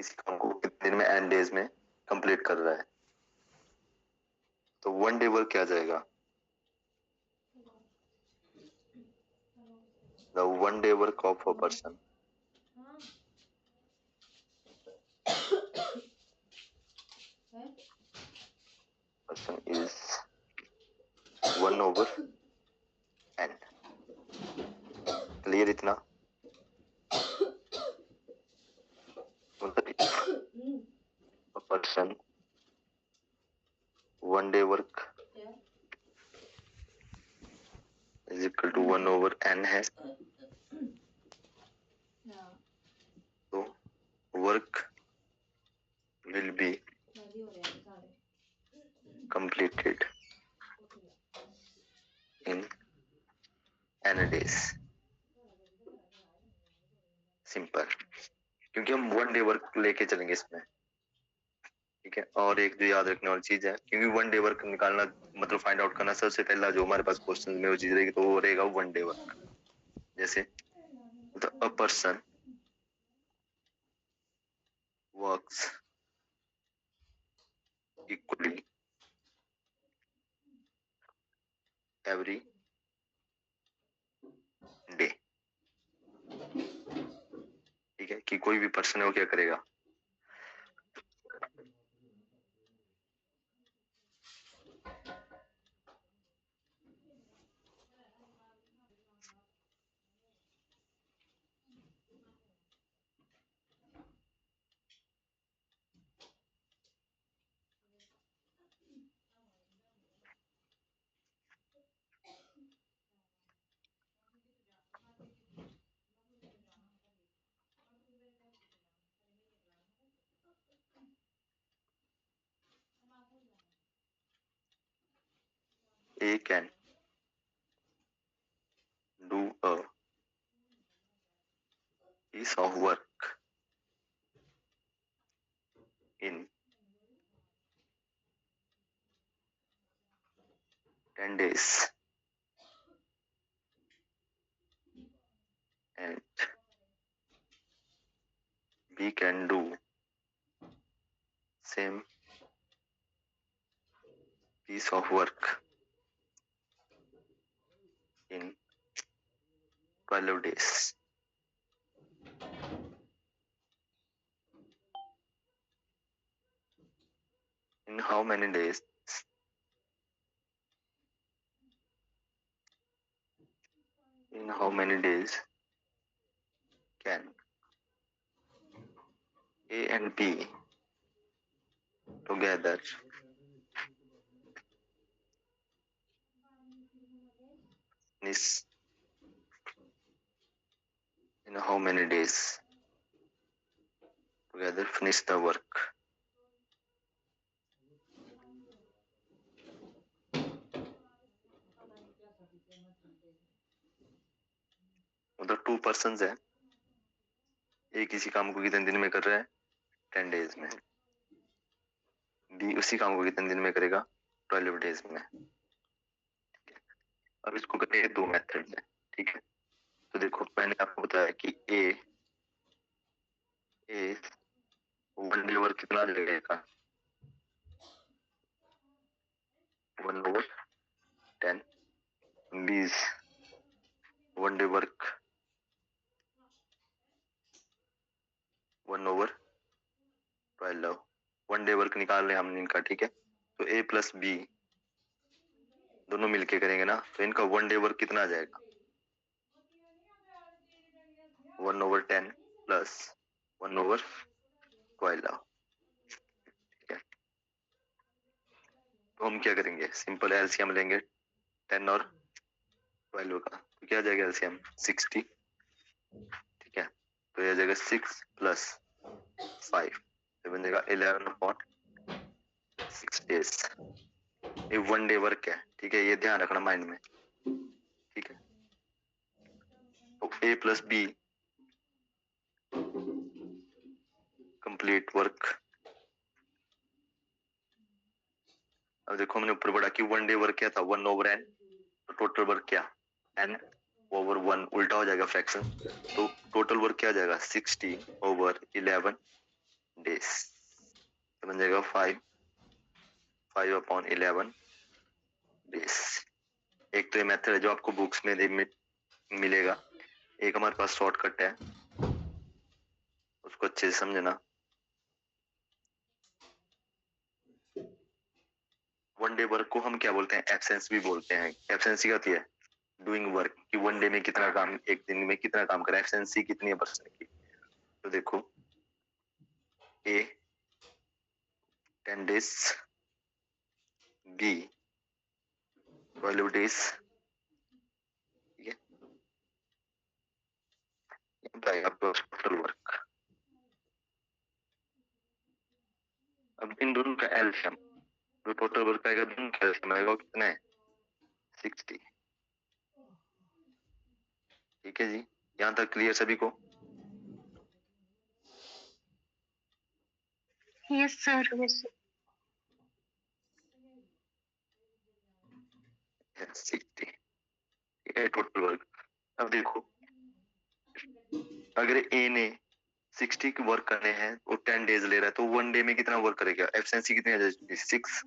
किसी काम को कितने दिन में, एन डेज में कंप्लीट कर रहा है, तो 1 डे वर्क क्या आ जाएगा? The 1 day work of a person is 1 over n. Clear इतना? a person 1 day work is equal to 1 over n है, तो work will be completed in n days. Simple, क्योंकि हम 1 डे वर्क लेके चलेंगे इसमें, ठीक है। और एक जो याद रखने वाली चीज है, क्योंकि 1 डे वर्क निकालना मतलब फाइंड आउट करना सबसे पहला जो हमारे पास क्वेश्चन में वो चीज रहेगी, तो वो रहेगा 1 डे वर्क। जैसे a person works equally every day, ठीक है, कि कोई भी पर्सन है वो क्या करेगा, A can do a piece of work in 10 days and we can do same piece of work in 12 days. In how many days? In how many days can A and B together finish? In how many days together finish the work? मतलब 2 person है, ए किसी काम को कितने दिन में कर रहा है, 10 डेज में, बी उसी काम को कितने दिन में करेगा, 12 डेज में। अब इसको करने के 2 मेथड है, ठीक है। तो देखो मैंने आपको बताया कि ए 1 डे वर्क कितना लगेगा, 1 over 10, B 1 day work 1 over 12, 1 day work निकाल रहे हैं हमने इनका, ठीक है। तो A प्लस बी दोनों मिलके करेंगे ना, तो इनका 1 डे वर्क कितना आ जाएगा, 1 over 10 प्लस 1 over 12, ठीक है। तो हम क्या करेंगे, सिंपल एलसीएम लेंगे 10 और 12 का, तो क्या आ जाएगा एलसीएम 60, ठीक है। तो ये आ जाएगा 6 प्लस 5, तो बन जाएगा 11/6 डेज। ये 1 डे वर्क है, ठीक है, ये ध्यान रखना माइंड में, ठीक है। तो A plus b complete work. अब देखो हमने ऊपर पढ़ा कि 1 डे वर्क क्या था, 1 over n, तो टोटल वर्क क्या, n over 1, उल्टा हो जाएगा फ्रैक्शन, तो टोटल वर्क क्या आ जाएगा 60 over 11, डेज, तो बन जाएगा 5/11 डेज। एक तो ये मेथड है जो आपको बुक्स में मिलेगा, एक हमारे पास शॉर्टकट है, उसको अच्छे से समझना। वन डे वर्क को हम क्या बोलते हैं, एब्सेंस भी बोलते हैं। एब्सेंसी क्या होती है, डूइंग वर्क, कि वन डे में कितना काम, एक दिन में कितना काम करा, एब्सेंसी कितनी है परसेंट की। तो देखो ए 10 डेज, बी 12 डेज, ठीक है, टोटल वर्क। अब इन दोनों का एलसीएम, जो टोटल वर्क आएगा दोनों का एलसीएम आएगा कितना है, 60। ठीक है जी, यहाँ तक क्लियर सभी को? Yes sir. 60, ठीक है टोटल वर्क। अब देखो अगर ए ने 60 की वर्क करने हैं, वो 10 डेज ले रहा है, तो वन डे में कितना वर्क करेगा, एफिशिएंसी कितनी आ जाएगी, 6,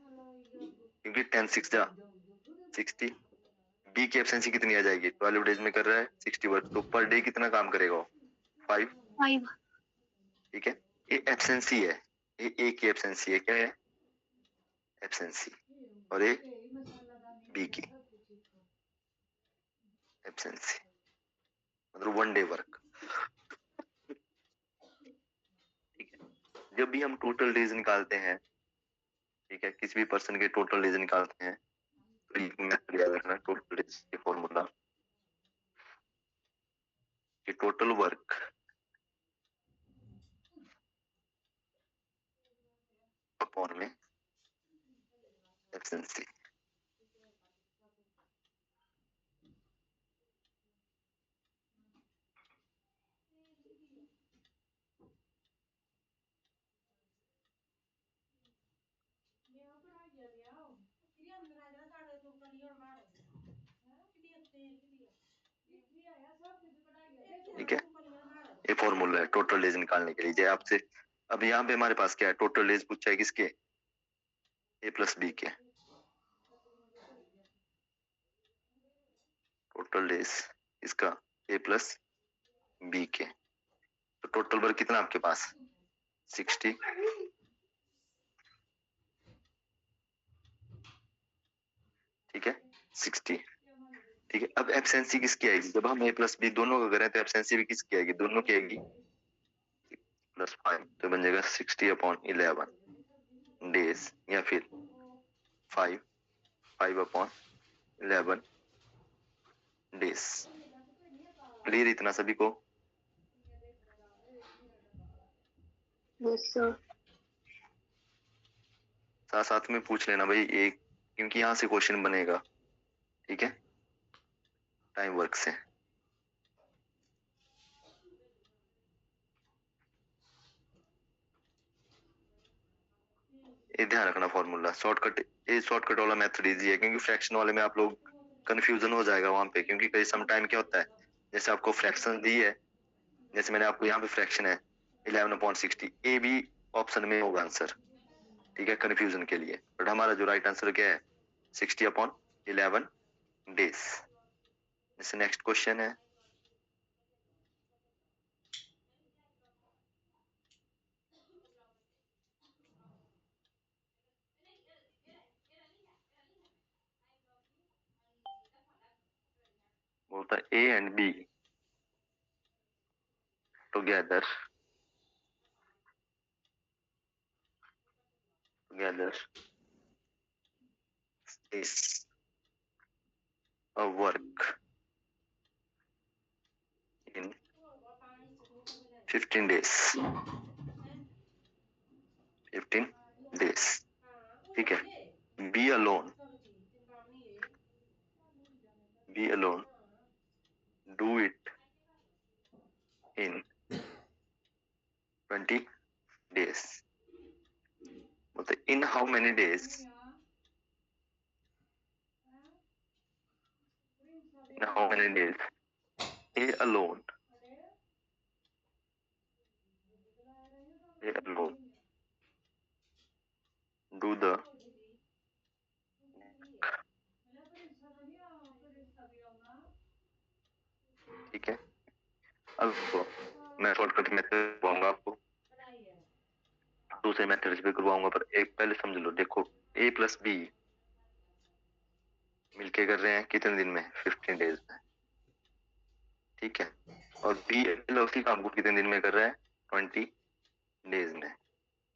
क्योंकि 10 6 जा 60। बी की एफिशिएंसी कितनी आ जाएगी, 12 डेज में कर रहा है 60 वर्क, तो पर डे कितना काम करेगा वो, 5। 5। ठीक है, ये एफिशिएंसी है, ये ए की एफिशिएंसी है, क्या है एफिशिएंसी, और ये बी की एफिशिएंसी, मतलब वन डे वर्क। ठीक है, जब भी हम टोटल डेज निकालते हैं, ठीक है, किसी भी पर्सन के टोटल डेज निकालते हैं, तो ये मेथड याद रखना, टोटल डेज के फॉर्मूला कि टोटल वर्क अपॉन में एफिशिएंसी। ठीक है, ये फॉर्मूला है टोटल डेज निकालने के लिए। जैसे आपसे अब यहाँ पे हमारे पास क्या है, टोटल डेज पूछा है किसके, ए प्लस बी के, टोटल डेज इसका ए प्लस बी के, तो टोटल वर्क कितना आपके पास 60। ठीक है 60। ठीक है, अब एब्सेंसी किसकी आएगी, जब हम ए प्लस बी दोनों का करें तो एब्सेंसी भी किसकी आएगी, दोनों की आएगी, +5, तो बन जाएगा 60/11 डेज, या फिर 5/11 डेज। क्लियर इतना सभी को? Yes sir. साथ साथ में पूछ लेना भाई एक, क्योंकि यहाँ से क्वेश्चन बनेगा। ठीक है, टाइम वर्क से। ये ध्यान रखना फॉर्मूला, शॉर्टकट, ये शॉर्टकट वाला मेथड इजी है, क्योंकि फ्रैक्शन वाले में आप लोग कंफ्यूजन हो जाएगा वहां पे, क्योंकि कई सम टाइम क्या होता है, जैसे आपको फ्रैक्शन दी है, जैसे मैंने आपको यहाँ पे फ्रैक्शन है 11/60, ए भी ऑप्शन में होगा आंसर, ठीक है, कंफ्यूजन के लिए, बट हमारा जो राइट आंसर क्या है 60/11 डेज। जैसे नेक्स्ट क्वेश्चन है, बोलता है A and B together is a work in 15 days, 15 days। ठीक है, be alone do it in 20 days। मतलब in how many days, A alone A alone do the ठीक है। अब देखो, मैं शॉर्टकट मेथड करवाऊंगा आपको, दूसरे मेथड पे करवाऊंगा, पर एक पहले समझ लो। देखो A प्लस बी मिलके कर रहे हैं कितने दिन में, 15 डेज में, ठीक है। और बी उसी काम को कितने दिन में कर रहा है, 20 डेज में।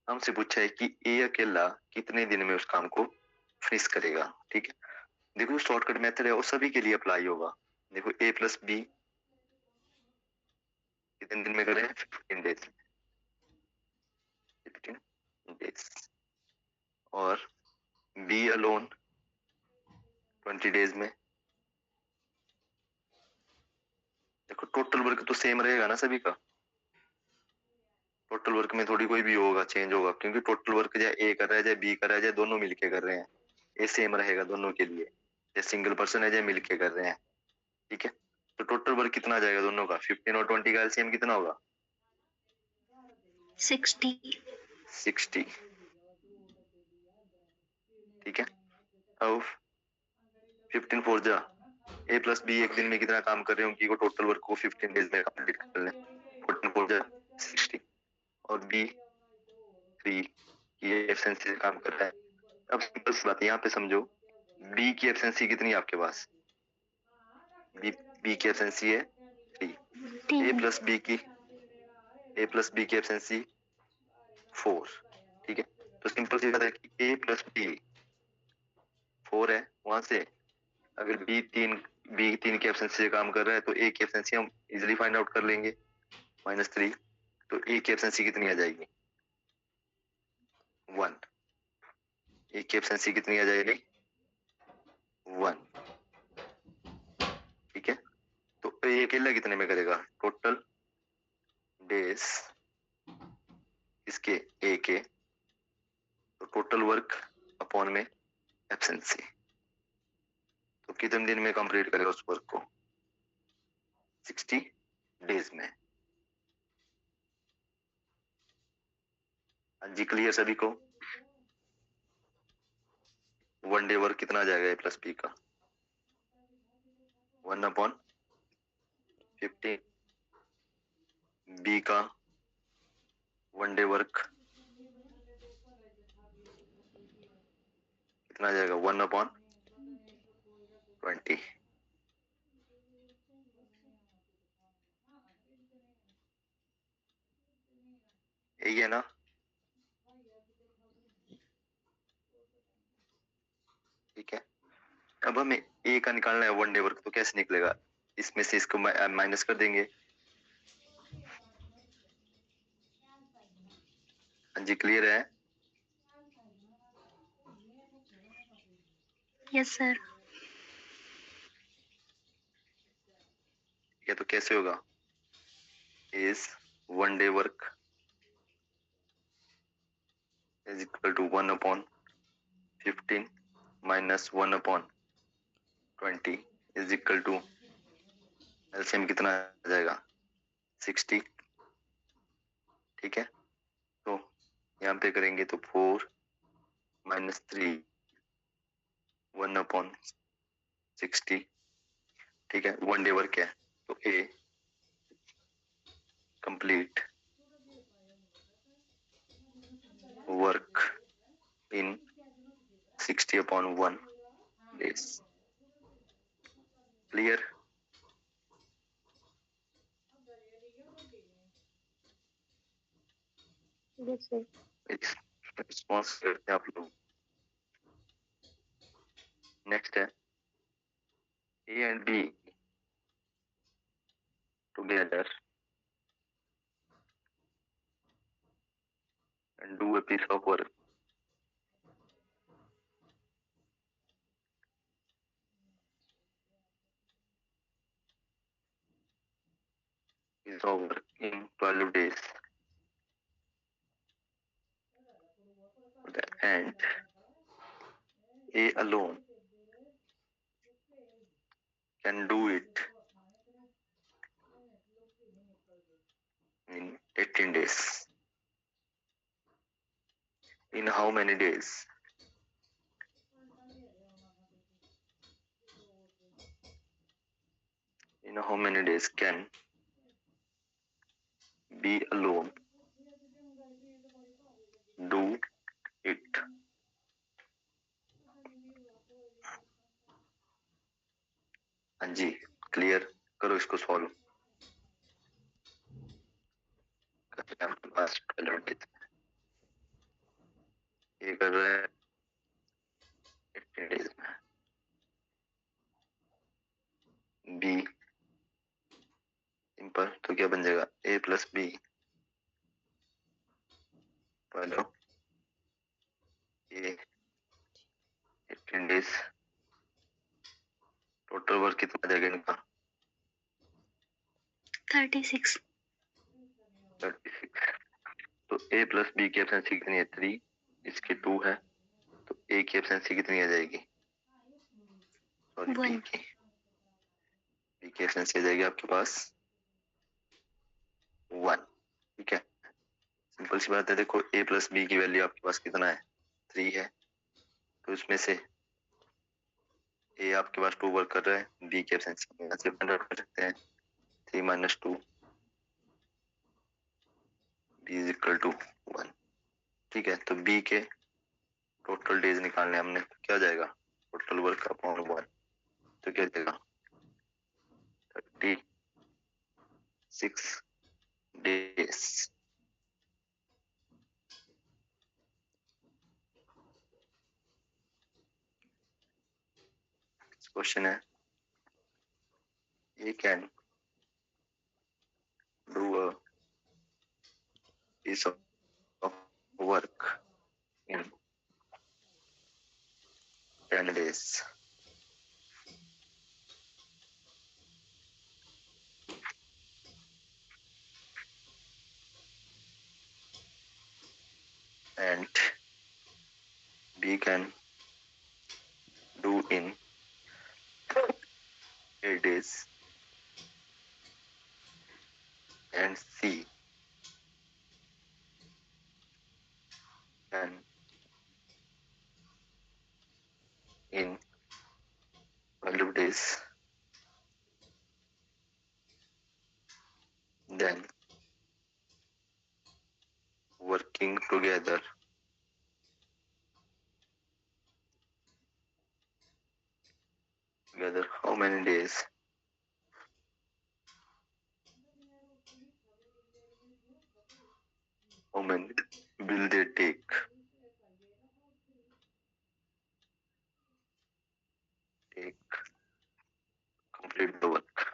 हमसे पूछा है कि ए अकेला कितने दिन में उस काम को फिनिश करेगा, ठीक है। देखो शॉर्टकट मेथड है वो सभी के लिए अप्लाई होगा। देखो ए प्लस बी कितने दिन में कर रहे हैं, 15 डेज, 15 डेज। और बी अलोन 20 डेज में। देखो टोटल वर्क तो सेम रहेगा ना सभी का, टोटल वर्क में थोड़ी कोई भी होगा, चेंज होगा, क्योंकि टोटल वर्क चाहे ए कर रहा है चाहे बी कर रहा है चाहे दोनों मिलके कर रहे हैं, ये सेम रहेगा दोनों के लिए, चाहे सिंगल पर्सन है चाहे मिलके कर रहे हैं, ठीक है। तो टोटल वर्क कितना आ जाएगा दोनों का, 15 और 20 का एलसीएम कितना होगा, 60। 60, ठीक है। अब 15 फोर जा ए प्लस बी एक दिन में कितना काम कर रहे हैं, उनकी को टोटल वर्क को 15 डेज में कंप्लीट कर लें, 14 फोर जा 60। और बी 3 ये एफिशिएंसी से काम कर रहा है। अब सिंपल सी बात है, यहाँ पे समझो बी की एफिशिएंसी कितनी है आपके पास, बी की एफिशिएंसी है 3, ए प्लस बी की एफिशिएंसी 4, ठीक है। तो सिंपल सी बात है कि ए प्लस बी 4 है, वहां से अगर बी तीन की एफिशिएंसी से काम कर रहा है तो ए की एफिशिएंसी हम इजिली फाइंड आउट कर लेंगे, -3। तो ए की एफिशिएंसी कितनी आ जाएगी, 1। ए की एफिशिएंसी कितनी आ जाएगी, 1, ठीक है। तो ए अकेला कितने में करेगा, टोटल डेज इसके ए के, तो टोटल वर्क अपॉन में एब्सेंसी, तो कितने दिन में कंप्लीट करेगा उस वर्क को, 60 डेज में। हाँ जी, क्लियर सभी को। 1 डे वर्क कितना आ जाएगा ए प्लस बी का, 1/15। बी का 1 डे वर्क कितना आ जाएगा, 1/20, यही है ना, ठीक है। अब हमें ए का निकालना है 1 डे वर्क, तो कैसे निकलेगा, इसमें से इसको माइनस कर देंगे। हाँ जी, क्लियर है। Yes sir. या तो कैसे होगा, is 1 day work is equal to 1/15 minus 1/20 is equal to, LCM कितना आ जाएगा, 60, ठीक है। तो यहाँ पे करेंगे तो 4 - 3 1/60, ठीक है। 1 डे वर्क है तो A complete work in 60/1 days, clear. Yes sir. Response करते हैं आप लोग। नेक्स्ट है A and B together and do a piece of work is over in 12 days, and A alone can do it in 18 days. In how many days? In how many days can be alone do it? हाँ जी, clear करो इसको solve. आपके पास ये कर रहा है 18 days में। बी सिंपल, तो क्या बन जाएगा a plus b hello a 18 days total work कितना आ जाएगा इनका 36 36। तो a प्लस बी की एफिशिएंसी कितनी है 3, इसकी 2 है, तो a की एफिशिएंसी कितनी आ जाएगी, सॉरी बी की एफिशिएंसी आ जाएगी आपके पास 1। ठीक है, सिंपल सी बात है। देखो a प्लस बी की वैल्यू आपके पास कितना है 3 है, तो इसमें से a आपके पास 2 वर्क कर रहा है, b की एफिशिएंसी यहाँ से फाइंड आउट कर सकते हैं 3 minus 2 b is equal to 1। ठीक है, तो b के टोटल डेज निकालने हमने, क्या जाएगा टोटल वर्क अपॉन 1, तो क्या जाएगा 36 डेज। क्वेश्चन है ये can do a piece of work in 10 days. And B can do in 8 days, and C can in 12 days. Then working together how many days? How many will they take? Complete the work.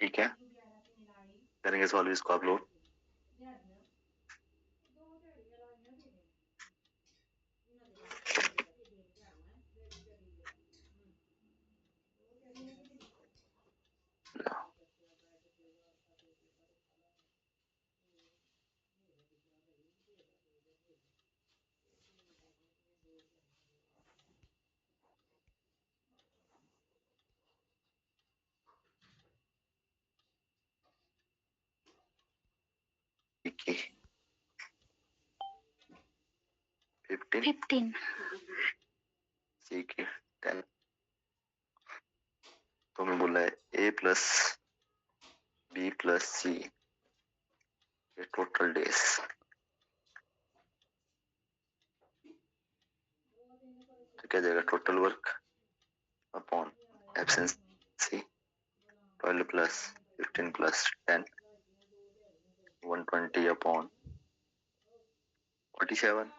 ठीक है, करेंगे solve इसको आप लोग। ठीक है 15 ठीक है 10। तो मैं बोला है a plus B plus C ये टोटल डेज, तो क्या जाएगा total work upon A B C 12 plus 15 plus 10 120 upon 47।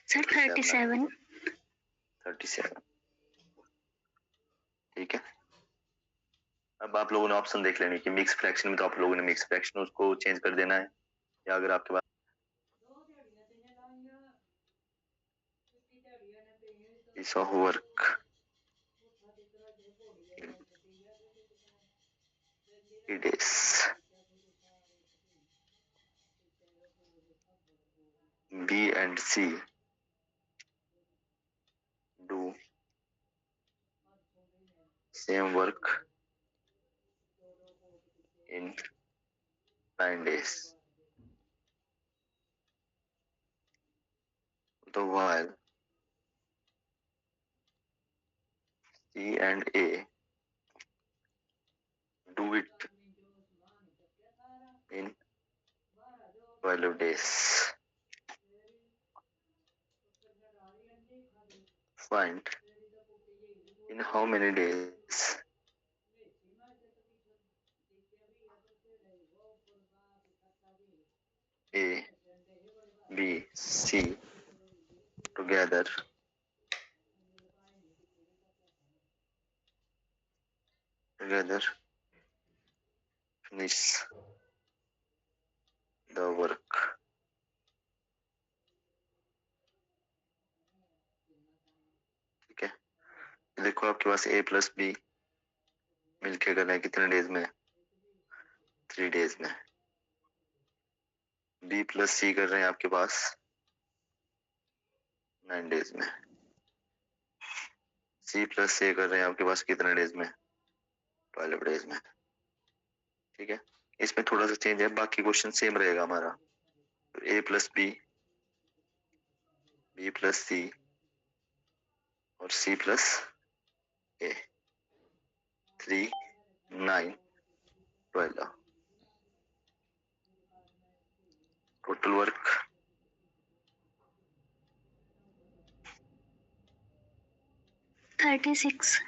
Sir 37। ठीक है, अब आप लोगों ने ऑप्शन देख लेनी कि मिक्स फ्रैक्शन में, तो आप लोगों ने मिक्स फ्रैक्शन उसको चेंज कर देना है, या अगर आपके पास piece of work 3 days. B and C do same work in 9 days. So while C and A do it in 12 days. Find in how many days A, B, C together finish the work. ठीक है, देखो आपके पास A plus B मिलके करना है कितने days में? 3 days में. B प्लस C कर रहे हैं आपके पास 9 डेज में. C प्लस A कर रहे हैं आपके पास कितने डेज में? 12 डेज में. ठीक है, इसमें थोड़ा सा चेंज है, बाकी क्वेश्चन सेम रहेगा हमारा. तो A plus B, B plus C और C plus A. 3, 9, 12. Total work 36.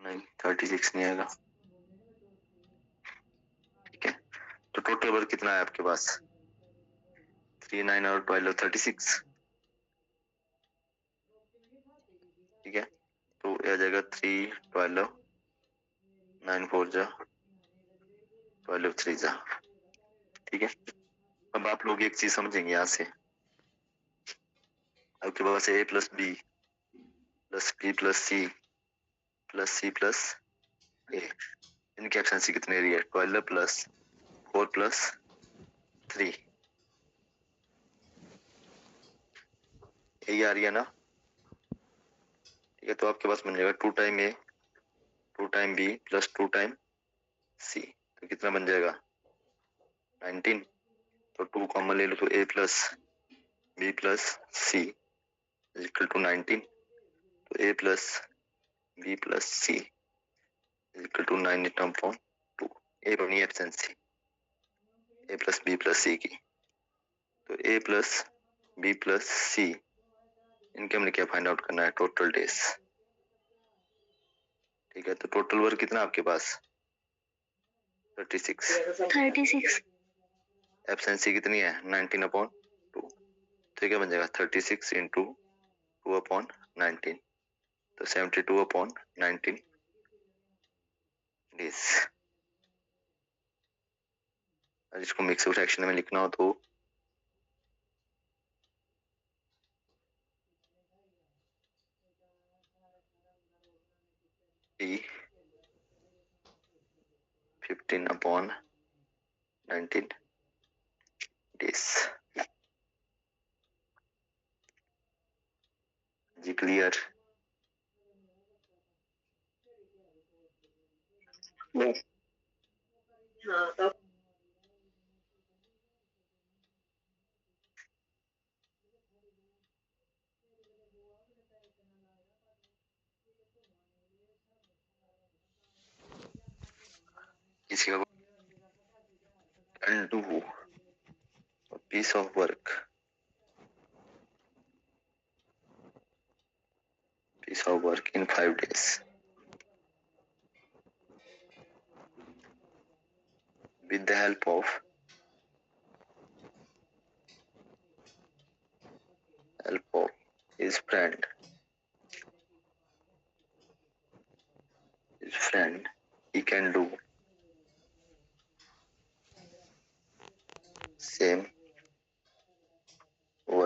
नहीं, 36 नहीं आएगा. ठीक है, तो टोटल वर्क कितना है आपके पास? 3, 9 और 12, 36. ठीक है, तो यह आ जाएगा 3, 12, 9 4 जा 12 3 जा. ठीक है, अब आप लोग एक चीज समझेंगे यहाँ से. आपके पास A plus B plus B plus C plus C plus A, इनकी एफिशिएंसी कितनी रही है? 12 प्लस 4 प्लस 3. यही आ रही है ना? ठीक है, तो आपके पास बन जाएगा 2 time A 2 time B plus 2 time C. तो कितना बन जाएगा? 19. तो 2 कॉमन ले लो तो A plus B plus C is equal to 19. तो A plus B plus C is equal to 9 upon 2. A बनी efficiency A plus B plus C की. तो A plus B plus C इनके हमने क्या फाइंड आउट करना है? Total days. ठीक है, तो टोटल वर्क कितना आपके पास? 36. 36. एफिशिएंसी कितनी है? 19 अपॉन 2. तो क्या बन जाएगा? 36 इंटू 2 अपॉन 19. तो 72 अपॉन 19 डेज. इसको मिक्स फ्रैक्शन में लिखना हो तो T 15 अपॉन 19 डेज. जी क्लियर? Yes. हाँ तब किसी का can do a piece of work in 5 days with the help of his friend. He can do same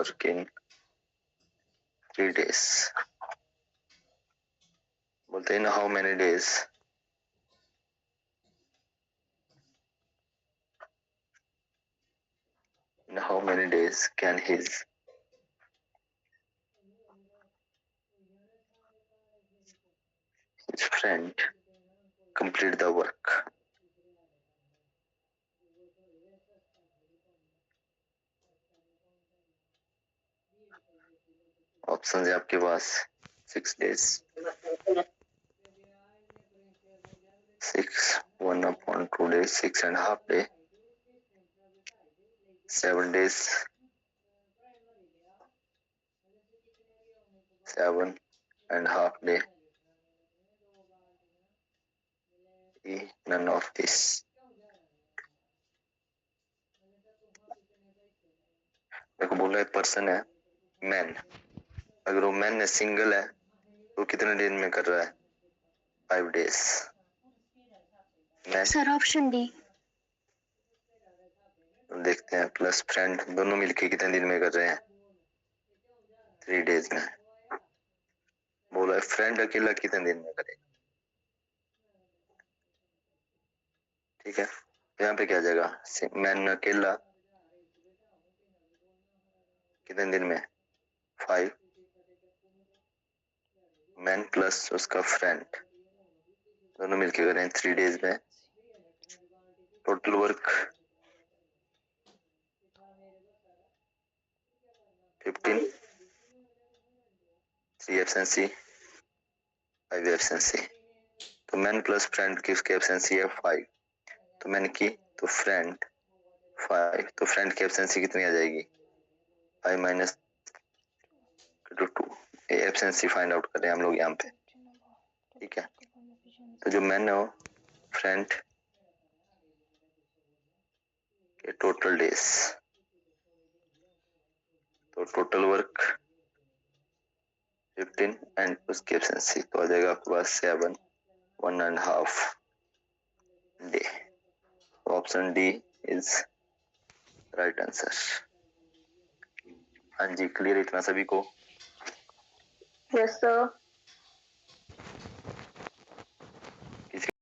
work in 3 days. बोलते हैं how many days. In how many days can his friend complete the work. Option है आपके पास 6 days, 6, 1/2 days, 6.5 day, 7 days, 7.5 day, none of this. देखो बोल रहा है person है man, अगर वो मैन है सिंगल है तो कितने दिन में कर रहा है 5 days. Sir option D. देखते हैं प्लस फ्रेंड दोनों मिलके कितने दिन में कर रहे हैं 3 days में. बोला है फ्रेंड अकेला कितने दिन में करेगा. ठीक है, यहाँ पे क्या जाएगा मैन अकेला कितने दिन में 5, मैन प्लस उसका फ्रेंड दोनों मिलके करें 3 days में. Total work 15, 3 एब्सेंसी, 5 एब्सेंसी. तो मैन प्लस फ्रेंड की उसकी एब्सेंसी है 5, तो मैंने की तो फ्रेंड 5, तो फ्रेंड की एब्सेंसी कितनी आ जाएगी 5 माइनस 2. एब्सेंसी फाइंड आउट करें हम लोग यहाँ पे. ठीक है, तो जो मैन है वो फ्रेंड के टोटल डेज, तो टोटल वर्क 15 एंड उसकी एब्सेंसी तो आ जाएगा आपके पास 7, 1.5 day. Option D is right answer. हाँ जी, क्लियर इतना सभी को. Yes sir.